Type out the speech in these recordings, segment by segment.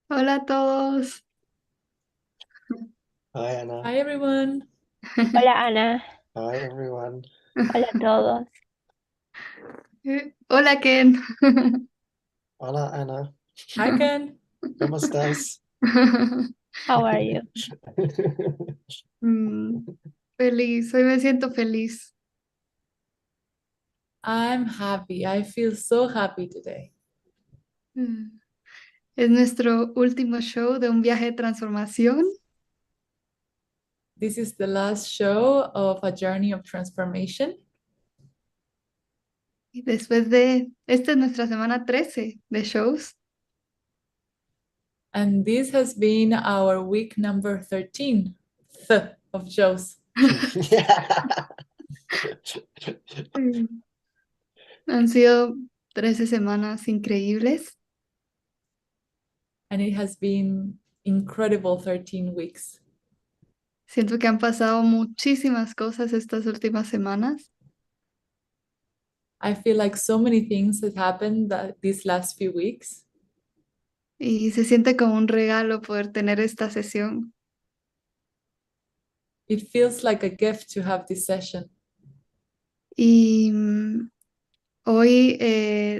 Hola a todos. Hi Anna. Hi everyone. Hola Ana, Hi everyone. hola a todos. Hola Ken. Hola Anna. Hi Ken. ¿Cómo estás? How are you? Mm, Feliz, hoy me siento feliz. I'm happy. I feel so happy today. Mm, Es nuestro último show de un viaje de transformación This is the last show of a journey of transformation. y esta es nuestra semana 13 de shows And this has been our week number 13 of shows. Mm. Han sido 13 semanas increíbles. And it has been incredible 13 weeks. Siento que han pasado muchísimas cosas estas últimas semanas I feel like so many things have happened these last few weeks. y se siente como un regalo poder tener esta sesión. It feels like a gift to have this session. Y hoy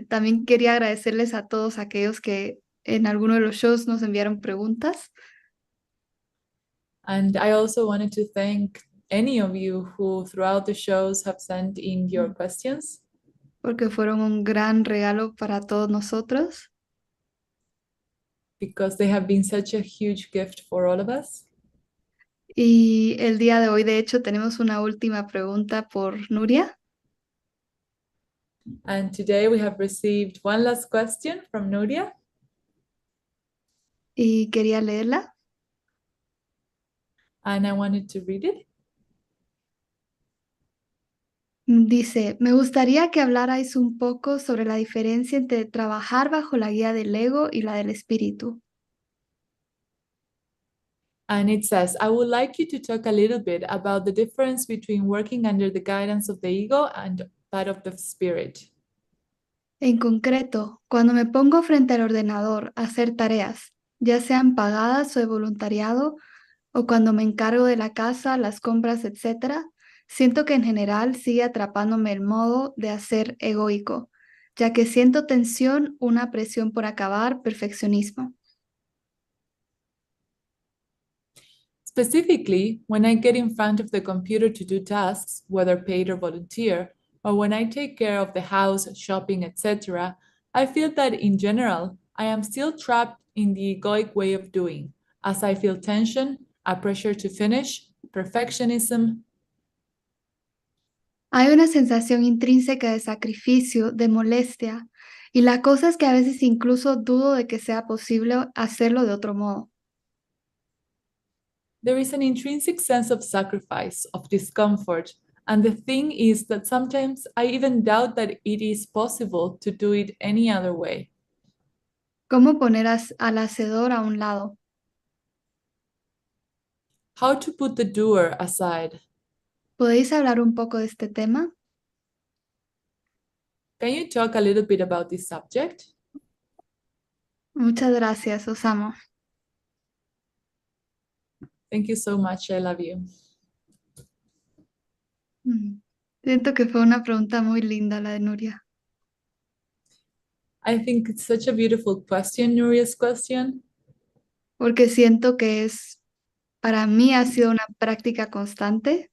también quería agradecerles a todos aquellos que en alguno de los shows nos enviaron preguntas, And I also wanted to thank any of you who throughout the shows have sent in your questions, porque fueron un gran regalo para todos nosotros. because they have been such a huge gift for all of us. Y el día de hoy, de hecho, tenemos una última pregunta por Nuria And today we have received one last question from Nuria, y quería leerla. and I wanted to read it. Dice, me gustaría que hablarais un poco sobre la diferencia entre trabajar bajo la guía del ego y la del espíritu. And it says, I would like you to talk a little bit about the difference between working under the guidance of the ego and that of the spirit. En concreto, cuando me pongo frente al ordenador a hacer tareas, ya sean pagadas o de voluntariado, o cuando me encargo de la casa, las compras, etcétera, siento que en general sigue atrapándome el modo de hacer egoico, ya que siento tensión, una presión por acabar, perfeccionismo. Specifically, when I get in front of the computer to do tasks, whether paid or volunteer, or when I take care of the house, shopping, etc., I feel that in general, I am still trapped in the egoic way of doing, as I feel tension, a pressure to finish, perfectionism. Hay una sensación intrínseca de sacrificio, de molestia, y la cosa es que a veces incluso dudo de que sea posible hacerlo de otro modo. There is an intrinsic sense of sacrifice, of discomfort, and the thing is that sometimes I even doubt that it is possible to do it any other way. ¿Cómo poner al hacedor a un lado? How to put the doer aside. ¿Podéis hablar un poco de este tema? Can you talk a little bit about this subject? Muchas gracias, os amo. Thank you so much. I love you. Siento que fue una pregunta muy linda la de Nuria, I think it's such a beautiful question, Nuria's question, porque siento que para mí ha sido una práctica constante.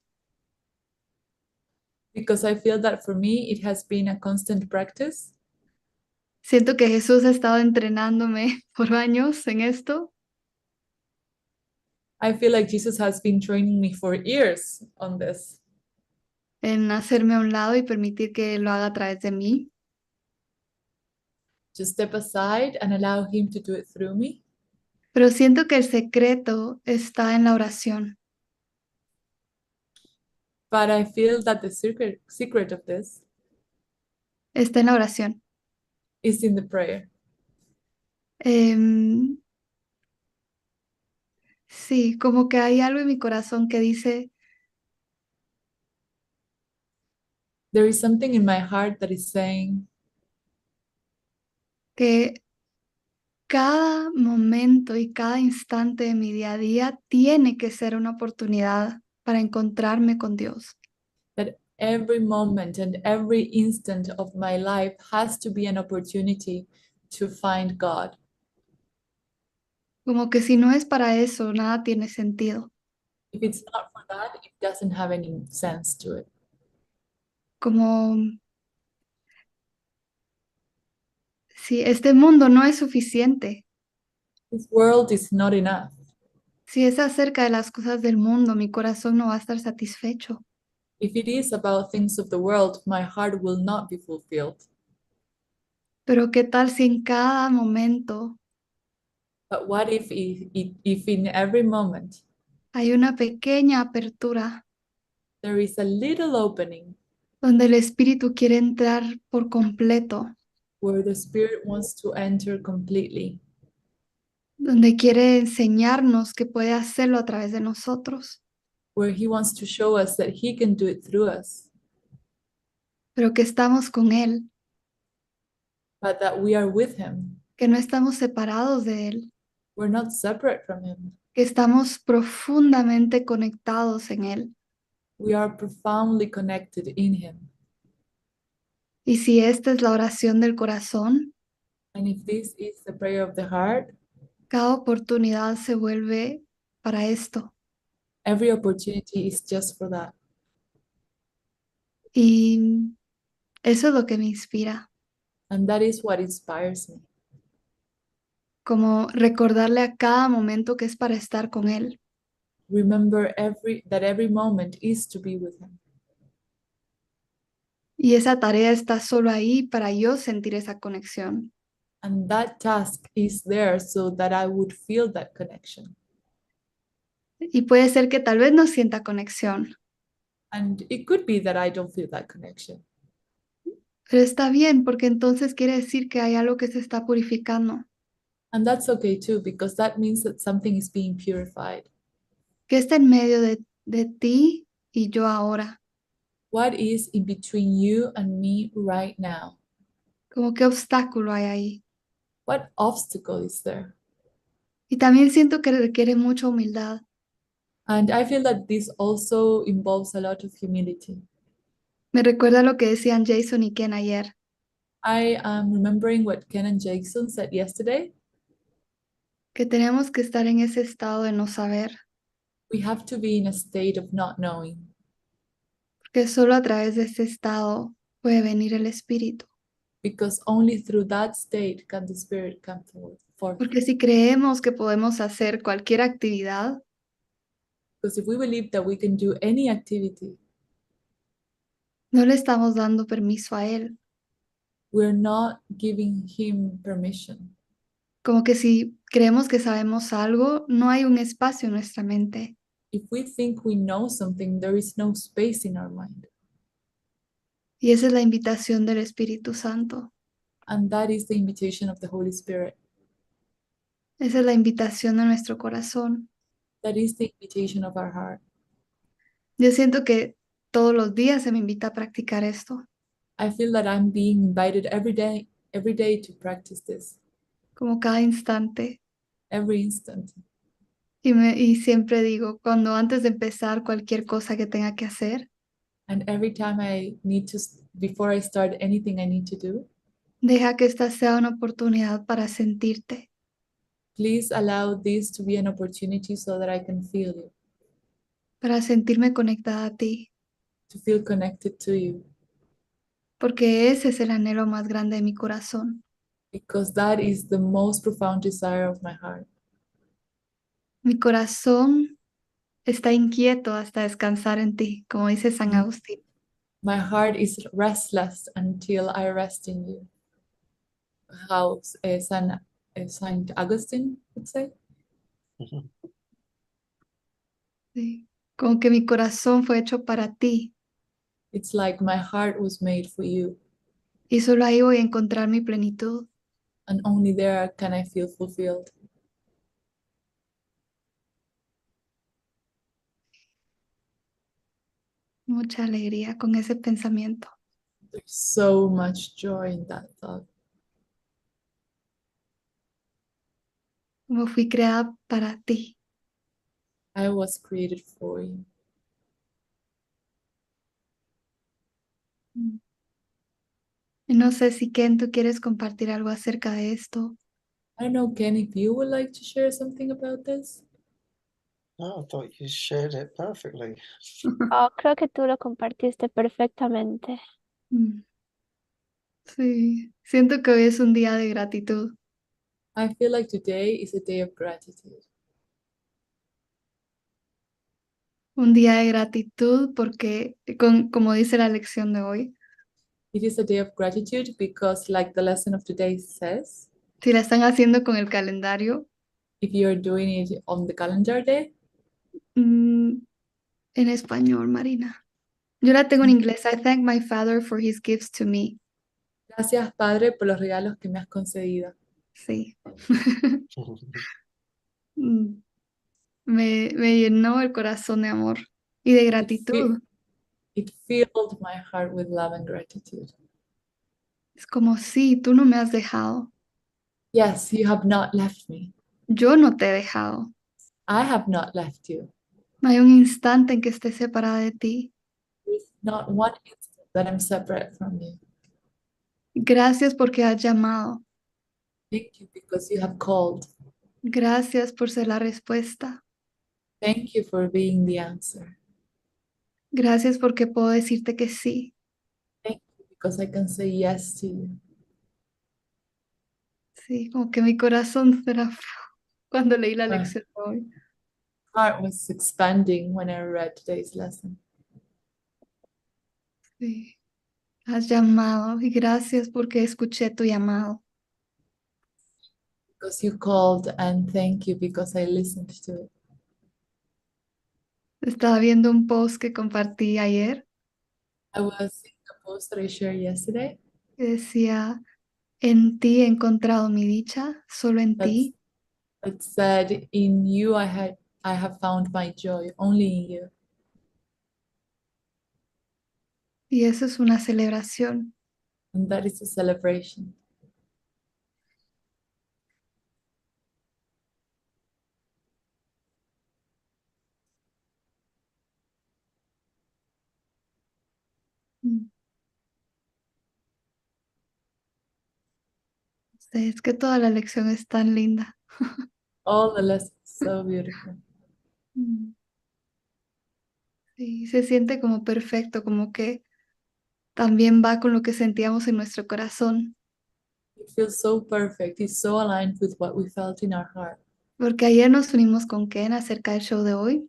because I feel that for me it has been a constant practice. Siento que Jesús ha estado entrenándome por años en esto I feel like Jesus has been training me for years on this, en hacerme a un lado y permitir que lo haga a través de mí. to step aside and allow Him to do it through me. Pero siento que el secreto está en la oración, But I feel that the secret of this está en la oración. is in the prayer. Em, sí, como que hay algo en mi corazón que dice, There is something in my heart that is saying que cada momento y cada instante de mi día a día tiene que ser una oportunidad para encontrarme con Dios. That every moment and every instant of my life has to be an opportunity to find God. Como que si no es para eso, nada tiene sentido. If it's not for that, it doesn't have any sense to it. Como si este mundo no es suficiente. This world is not enough. Si es acerca de las cosas del mundo, mi corazón no va a estar satisfecho. If it is about things of the world, my heart will not be fulfilled. Pero ¿qué tal si en cada momento But what if in every moment hay una pequeña apertura there is a little opening donde el Espíritu quiere entrar por completo, where the Spirit wants to enter completely, donde quiere enseñarnos que puede hacerlo a través de nosotros, where He wants to show us that He can do it through us, pero que estamos con Él, but that we are with Him? que no estamos separados de Él, We're not separate from Him. que estamos profundamente conectados en Él. We are profoundly connected in Him. Y si esta es la oración del corazón, And if this is the prayer of the heart, cada oportunidad se vuelve para esto. every opportunity is just for that. Y eso es lo que me inspira, And that is what inspires me. como recordarle a cada momento que es para estar con Él. Remember that every moment is to be with Him. Y esa tarea está solo ahí para yo sentir esa conexión. And that task is there so that I would feel that connection. Y puede ser que tal vez no sienta conexión, And it could be that I don't feel that connection. pero está bien porque entonces quiere decir que hay algo que se está purificando, And that's okay too, because that means that something is being purified. que está en medio de ti y yo ahora. What is in between you and me right now? Como qué obstáculo hay ahí. What obstacle is there? Y también siento que requiere mucha humildad. And I feel that this also involves a lot of humility. Me recuerda lo que decían Jason y Ken ayer, I am remembering what Ken and Jason said yesterday. que tenemos que estar en ese estado de no saber, We have to be in a state of not knowing, porque solo a través de ese estado puede venir el Espíritu. because only through that state can the Spirit come forth. Porque si creemos que podemos hacer cualquier actividad, Because if we believe that we can do any activity, no le estamos dando permiso a Él. we're not giving Him permission. Como que si creemos que sabemos algo, no hay un espacio en nuestra mente. If we think we know something, there is no space in our mind. Y esa es la invitación del Espíritu Santo. And that is the invitation of the Holy Spirit. Esa es la invitación de nuestro corazón. That is the invitation of our heart. Yo siento que todos los días se me invita a practicar esto. I feel that I'm being invited every day to practice this, Como cada instante. every instant. Y siempre digo, cuando antes de empezar cualquier cosa que tenga que hacer, And every time before I start anything I need to do, deja que esta sea una oportunidad para sentirte, please allow this to be an opportunity so that I can feel you, para sentirme conectada a ti, to feel connected to you, porque ese es el anhelo más grande de mi corazón. because that is the most profound desire of my heart. Mi corazón está inquieto hasta descansar en ti, como dice San Agustín. My heart is restless until I rest in you. How Saint Augustine would say. Mhm. Sí. Como que mi corazón fue hecho para ti It's like my heart was made for you, y solo ahí voy a encontrar mi plenitud. and only there can I feel fulfilled. Mucha alegría con ese pensamiento. There's so much joy in that thought. como fui creada para ti. I was created for you. Mm. Y no sé si Ken, tú quieres compartir algo acerca de esto. I don't know, Ken, if you would like to share something about this? No, I thought you shared it perfectly. Oh, creo que tú lo compartiste perfectamente. Mm. Sí, siento que hoy es un día de gratitud. I feel like today is a day of gratitude. Un día de gratitud porque, como dice la lección de hoy, It is a day of gratitude because, like the lesson of today says, si la están haciendo con el calendario, if you're doing it on the calendar day, mm, en español, Marina. Yo la tengo en inglés. I thank my father for his gifts to me. gracias, Padre, por los regalos que me has concedido. Sí. Mm, me llenó el corazón de amor y de It, fi- gratitud. it filled my heart with love and gratitude. Es como, sí, tú no me has dejado. Yes, you have not left me. Yo no te he dejado. I have not left you. No hay un instante en que esté separada de ti. There is not one instant that I'm separate from you. Gracias porque has llamado. Thank you because you have called. Gracias por ser la respuesta. Thank you for being the answer. Gracias porque puedo decirte que sí. Thank you because I can say yes to you. Sí, como que mi corazón será cuando leí la My lección de hoy. heart was expanding when I read today's lesson Sí, has llamado y gracias porque escuché tu llamado. because you called, and thank you because I listened to it. Estaba viendo un post que compartí ayer I was seeing a post that I shared yesterday que decía, en ti he encontrado mi dicha, solo en that's, ti. that said, "In you I have found my joy, only in you." Y eso es una celebración. And that is a celebration. Mm. Sí, es que toda la lección es tan linda. All the lessons so beautiful. Mm. Sí, se siente como perfecto, como que también va con lo que sentíamos en nuestro corazón. It feels so perfect. It's so aligned with what we felt in our heart. Porque ayer nos unimos con Ken acerca del show de hoy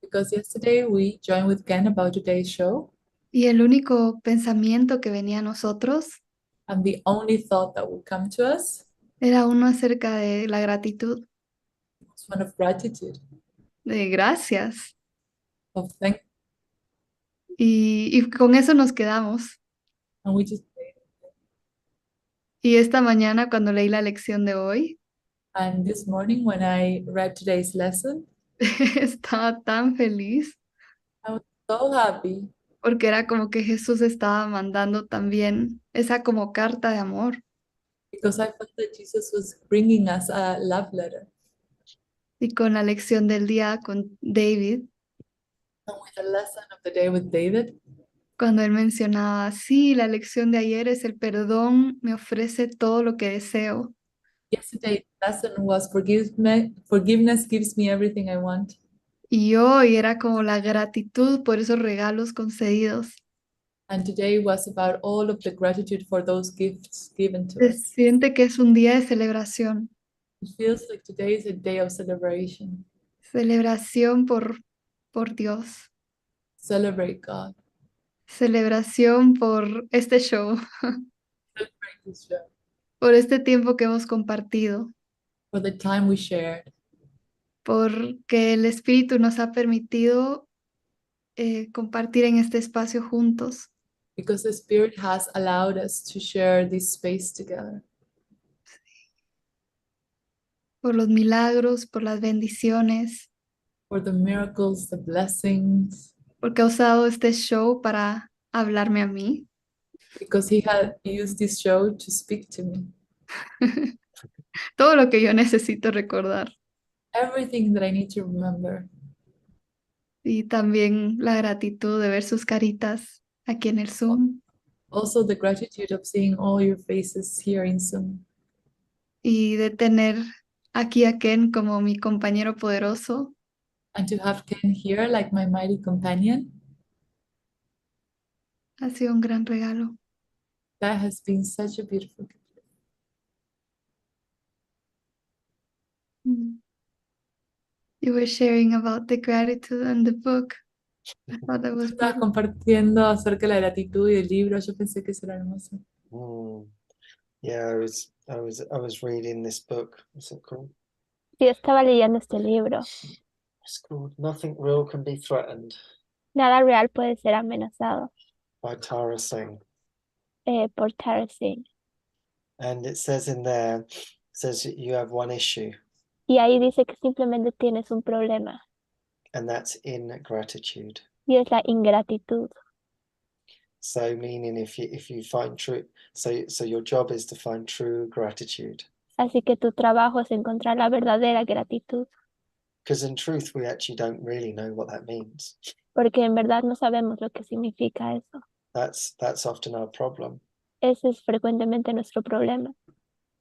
Because yesterday we joined with Ken about today's show, y el único pensamiento que venía a nosotros and the only thought that would come to us era uno acerca de la gratitud, was one of gratitude, de gracias. of thank, Y con eso nos quedamos. and we just Y esta mañana cuando leí la lección de hoy, and this morning when I read today's lesson, estaba tan feliz I was so happy porque era como que Jesús estaba mandando también esa como carta de amor. because I felt that Jesus was bringing us a love letter. Y con la lección del día con David, And with the lesson of the day with David, cuando él mencionaba, sí, la lección de ayer es el perdón, me ofrece todo lo que deseo. yesterday's lesson was forgiveness gives me everything I want. Y hoy era como la gratitud por esos regalos concedidos. And today was about all of the gratitude for those gifts given to Se us. siente que es un día de celebración, It feels like today is a day of celebration. celebración por Dios, Celebrate God. celebración por este show, Celebrate this show. por este tiempo que hemos compartido, For the time we shared. porque el Espíritu nos ha permitido compartir en este espacio juntos, Because the Spirit has allowed us to share this space together. por los milagros, por las bendiciones, For the miracles, the blessings. porque ha usado este show para hablarme a mí. Because He had used this show to speak to me. Todo lo que yo necesito recordar. Everything that I need to remember. Y también la gratitud de ver sus caritas aquí en el Zoom Also, the gratitude of seeing all your faces here in Zoom. y de tener aquí a Ken como mi compañero poderoso. And to have Ken here like my mighty companion. Ha sido un gran regalo. That has been such a beautiful gift. Mm. You were sharing about the gratitude and the book. I thought that was Estabas beautiful. compartiendo acerca de la gratitud y del libro. Yo pensé que eso era hermoso. Yeah, I was reading this book. What's it called? Yo estaba leyendo este libro. It's called Nothing Real Can Be Threatened Nada real puede ser amenazado by Tara Singh. por Tara Singh. And it says in there, it says you have one issue, Y ahí dice que simplemente tienes un problema and that's ingratitude. y es la ingratitud. So meaning if you find true, so your job is to find true gratitude. Así que tu trabajo es encontrar la verdadera gratitud, Because in truth, we actually don't really know what that means. porque en verdad no sabemos lo que significa eso. That's often our problem, Ese es frecuentemente nuestro problema,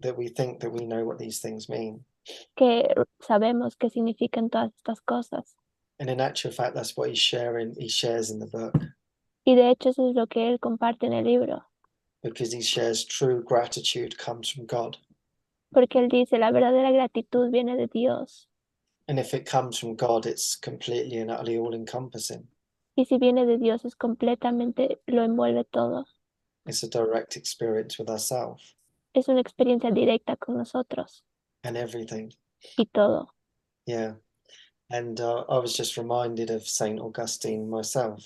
that we think that we know what these things mean. que sabemos qué significan todas estas cosas. And in actual fact, that's what he shares in the book, Y de hecho eso es lo que él comparte en el libro, because he shares true gratitude comes from God. porque él dice la verdadera gratitud viene de Dios. And if it comes from God, it's completely and utterly all-encompassing. Y si viene de Dios es completamente, lo envuelve todo. It's a direct experience with ourselves Es una experiencia directa con nosotros and everything. y todo. Yeah. And I was just reminded of Saint Augustine myself.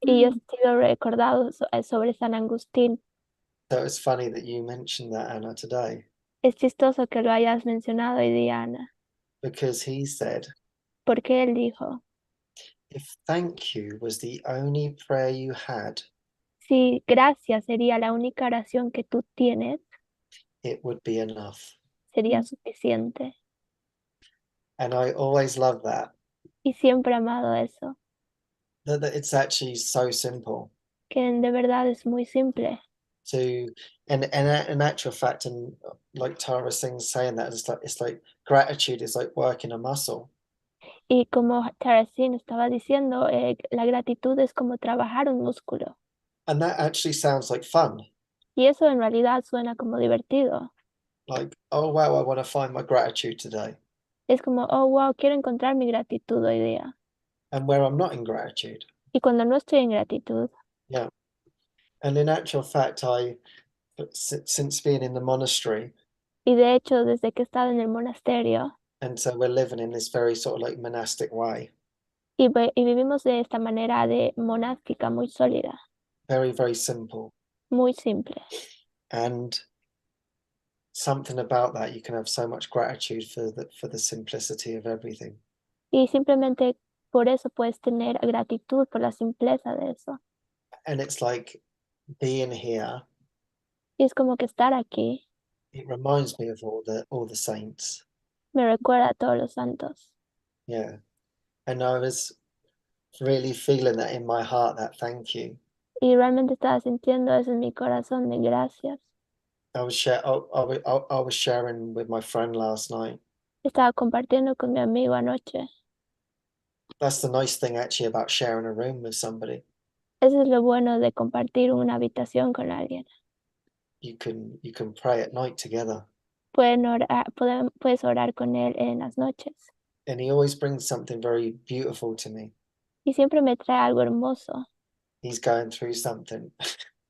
Y yo he sido recordado sobre San Agustín. So it's funny that you mentioned that, Anna, today, Es chistoso que lo hayas mencionado hoy día, Ana, because he said, porque él dijo, if thank you was the only prayer you had, si gracias sería la única oración que tú tienes, it would be enough. sería suficiente. And I always love that, Y siempre he amado eso, that it's actually so simple que de verdad es muy simple. to, and in actual fact, and like Tara Singh's saying that, it's like gratitude is like working a muscle. Y como Terracine estaba diciendo, la gratitud es como trabajar un músculo. And that actually sounds like fun. Y eso en realidad suena como divertido. Like, oh, wow, I want to find my gratitude today. Es como, oh, wow, quiero encontrar mi gratitud hoy día. And where I'm not in gratitude. Y cuando no estoy en gratitud, Yeah. And in actual fact, since being in the monastery, y de hecho desde que he estado en el monasterio, and so we're living in this very sort of like monastic way, y vivimos de esta manera de monástica muy sólida, very, very simple. muy simple. And something about that, you can have so much gratitude for the simplicity of everything. Y simplemente por eso puedes tener gratitud por la simpleza de eso. And it's like being here, Y es como que estar aquí it reminds me of all the saints. me recuerda a todos los santos. Yeah. And I was really feeling that in my heart, that thank you. Y realmente estaba sintiendo eso en mi corazón de gracias. I was sharing with my friend last night. Estaba compartiendo con mi amigo anoche. That's the nice thing actually about sharing a room with somebody. Eso es lo bueno de compartir una habitación con alguien. You can pray at night together. Puedes orar con él en las noches. And he always brings something very beautiful to me. Y siempre me trae algo hermoso. He's going through something,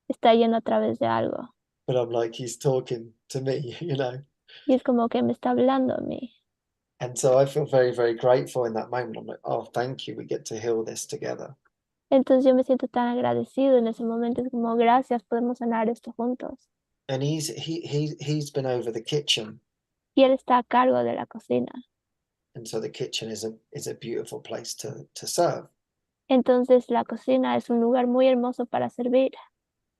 Está yendo a través de algo. but I'm like, he's talking to me, you know. Y es como que me está hablando a mí. And so I feel very, very grateful in that moment. I'm like, oh, thank you. We get to heal this together. Entonces yo me siento tan agradecido en ese momento. Es como, gracias, podemos sanar esto juntos. And he's been over the kitchen. Y él está a cargo de la cocina. And so the kitchen is a beautiful place to serve. Entonces la cocina es un lugar muy hermoso para servir.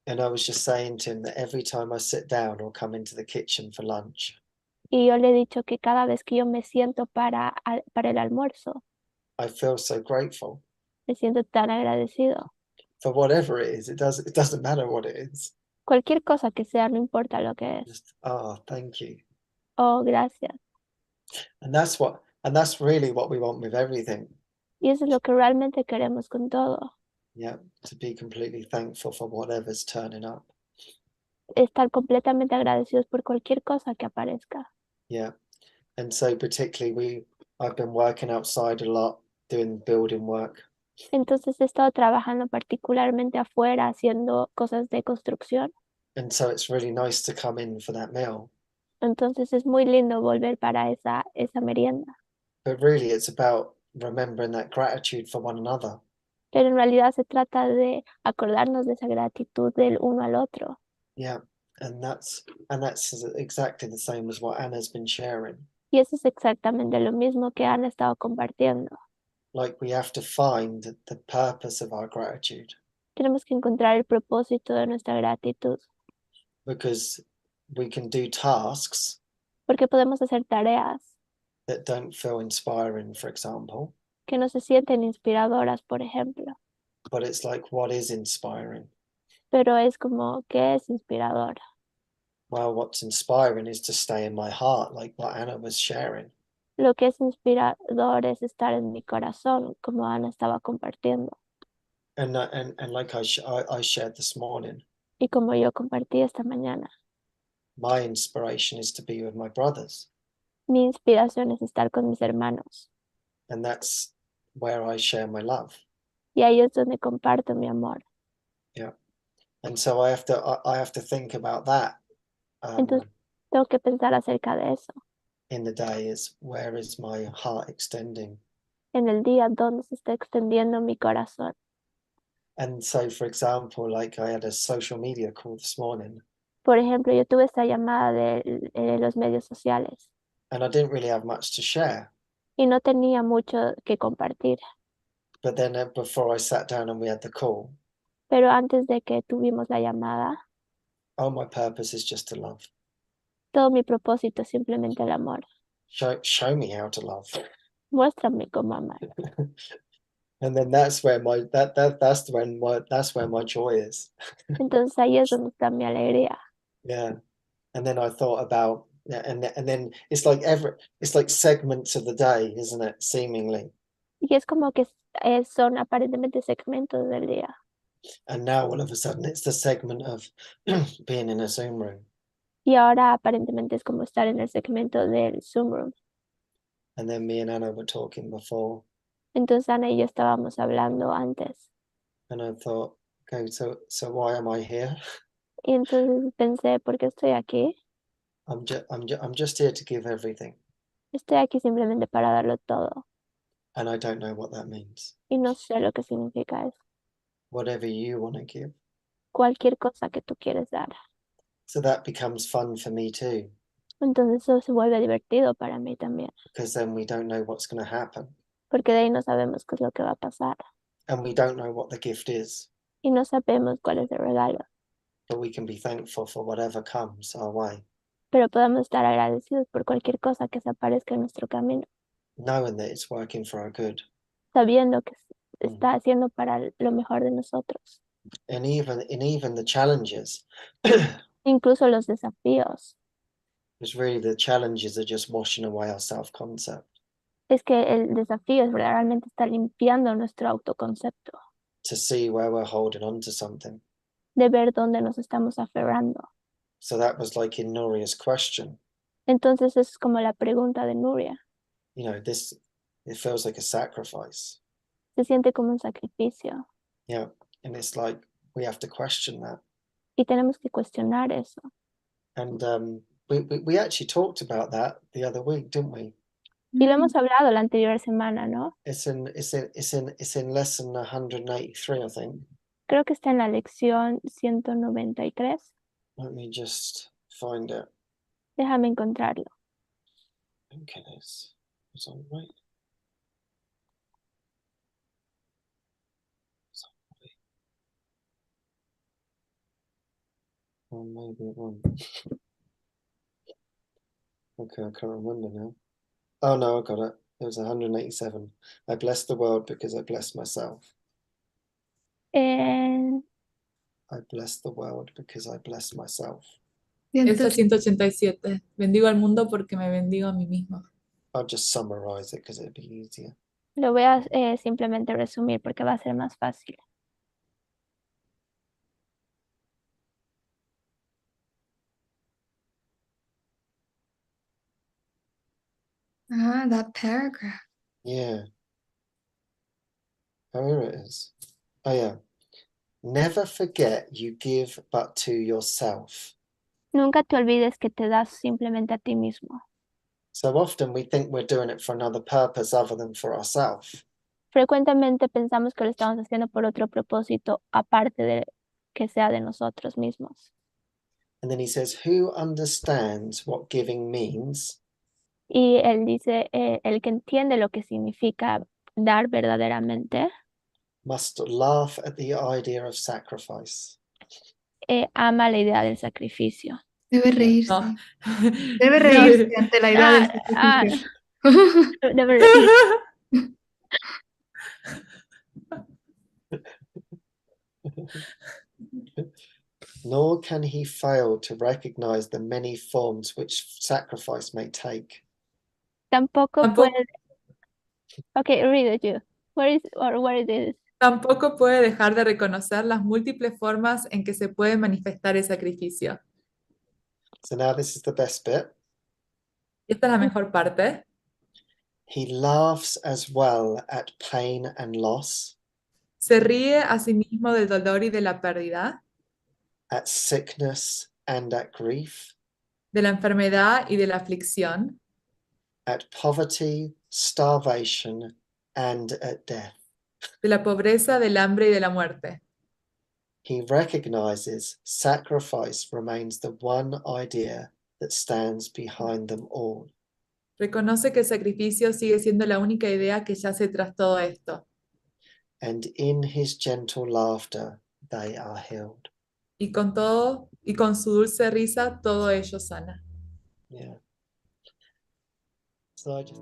And I was just saying to him that every time I sit down or come into the kitchen for lunch, Y yo le he dicho que cada vez que yo me siento para el almuerzo, I feel so grateful me siento tan agradecido. for whatever it is. It doesn't matter what it is. Cualquier cosa que sea, no importa lo que es. Just, thank you. Oh, gracias. And that's really what we want with everything. Y eso es lo que realmente queremos con todo. Yeah, to be completely thankful for whatever's turning up. Estar completamente agradecidos por cualquier cosa que aparezca. Yeah. And so particularly I've been working outside a lot, doing building work. Entonces he estado trabajando particularmente afuera, haciendo cosas de construcción. And so it's really nice to come in for that meal. Entonces es muy lindo volver para esa merienda. But really it's about remembering that gratitude for one another. Pero en realidad se trata de acordarnos de esa gratitud del uno al otro. Yeah. And that's exactly the same as what Anna's been sharing. Y eso es exactamente lo mismo que han estado compartiendo. Like we have to find the purpose of our gratitude, Tenemos que encontrar el propósito de nuestra gratitud, because we can do tasks porque podemos hacer tareas that don't feel inspiring, for example, que no se sienten inspiradoras, por ejemplo, but it's like, what is inspiring? pero es como, ¿qué es inspirador? Well, what's inspiring is to stay in my heart, like what Anna was sharing. Lo que es inspirador es estar en mi corazón, como Ana estaba compartiendo. And like I shared this morning, Y como yo compartí esta mañana, my inspiration is to be with my brothers, mi inspiración es estar con mis hermanos. and that's where I share my love. Y ahí es donde comparto mi amor. Yeah. And so I have to think about that Entonces tengo que pensar acerca de eso. in the day, is where is my heart extending? En el día donde se está extendiendo mi corazón. And so, for example, like I had a social media call this morning, Por ejemplo, yo tuve esta llamada de los medios sociales and I didn't really have much to share. y no tenía mucho que compartir. But then before I sat down and we had the call, Pero antes de que tuvimos la llamada, my purpose is just to love. todo mi propósito es simplemente el amor. Show me how to love. Muéstrame cómo amar. And then that's where that's where my joy is. Entonces ahí es donde está mi alegría. Yeah. And then I thought about, and then it's like segments of the day, isn't it? Seemingly. Y es como que son aparentemente segmentos del día. And now all of a sudden it's the segment of being in a Zoom room. Y ahora aparentemente es como estar en el segmento del Zoom Room. And then me and Anna were talking before. Entonces Ana y yo estábamos hablando antes. And I thought, okay, so why am I here? Y entonces pensé, ¿por qué estoy aquí? I'm just here to give everything. Estoy aquí simplemente para darlo todo. And I don't know what that means. Y no sé lo que significa eso. Whatever you want to give. Cualquier cosa que tú quieres dar. So that becomes fun for me too. Entonces eso se vuelve divertido para mí también. Because then we don't know what's going to happen. Porque de ahí no sabemos qué es lo que va a pasar. And we don't know what the gift is. Y no sabemos cuál es el regalo. But we can be thankful for whatever comes our way. Pero podemos estar agradecidos por cualquier cosa que se aparezca en nuestro camino. Knowing that it's working for our good. Sabiendo que está haciendo para lo mejor de nosotros. And even the challenges. Incluso los desafíos. Because really the challenges are just washing away our self-concept. Es que el desafío es realmente está limpiando nuestro autoconcepto. To see where we're holding on to something. De ver dónde nos estamos aferrando. So that was like in Nuria's question. Entonces es como la pregunta de Nuria. You know, it feels like a sacrifice. Se siente como un sacrificio. Yeah. And it's like, we have to question that. Y tenemos que cuestionar eso. And we actually talked about that the other week, didn't we? Y lo hemos hablado la anterior semana, ¿no? It's in lesson 183, I think. Creo que está en la lección 193. Let me just find it. Déjame encontrarlo. Okay, this is on right. Or maybe it won't. Okay, I can't remember now. Oh no, I got it. It was 187. I bless the world because I bless myself. Eh, I bless the world because I bless myself. Esa 180. 187. Bendigo al mundo porque me bendigo a mí mismo. I'll just summarize it because it'd be easier. lo voy a simplemente resumir porque va a ser más fácil. Ah, that paragraph. Yeah. Oh, here it is. Oh, yeah. Never forget you give but to yourself. Nunca te olvides que te das simplemente a ti mismo. So often we think we're doing it for another purpose other than for ourselves. Frecuentemente pensamos que lo estamos haciendo por otro propósito aparte de que sea de nosotros mismos. And then he says, who understands what giving means Y él dice, el que entiende lo que significa dar verdaderamente, must laugh at the idea of sacrifice. ama la idea del sacrificio. Debe reírse. No. Debe reírse ante la idea del Ah, sacrificio. debe reír. Nor can he fail to recognize the many forms which sacrifice may take. Tampoco Tampoco, puede. Okay, read it you. What is this? tampoco puede dejar de reconocer las múltiples formas en que se puede manifestar el sacrificio. So now this is the best bit. Y esta es la mejor parte. He laughs as well at pain and loss, Se ríe a sí mismo del dolor y de la pérdida, at sickness and at grief, de la enfermedad y de la aflicción, at poverty, starvation, and at death. de la pobreza, del hambre y de la muerte. He recognizes sacrifice remains the one idea that stands behind them all. Reconoce que el sacrificio sigue siendo la única idea que yace tras todo esto. And in his gentle laughter, they are healed. Y con su dulce risa, todo ello sana. Yeah. So I just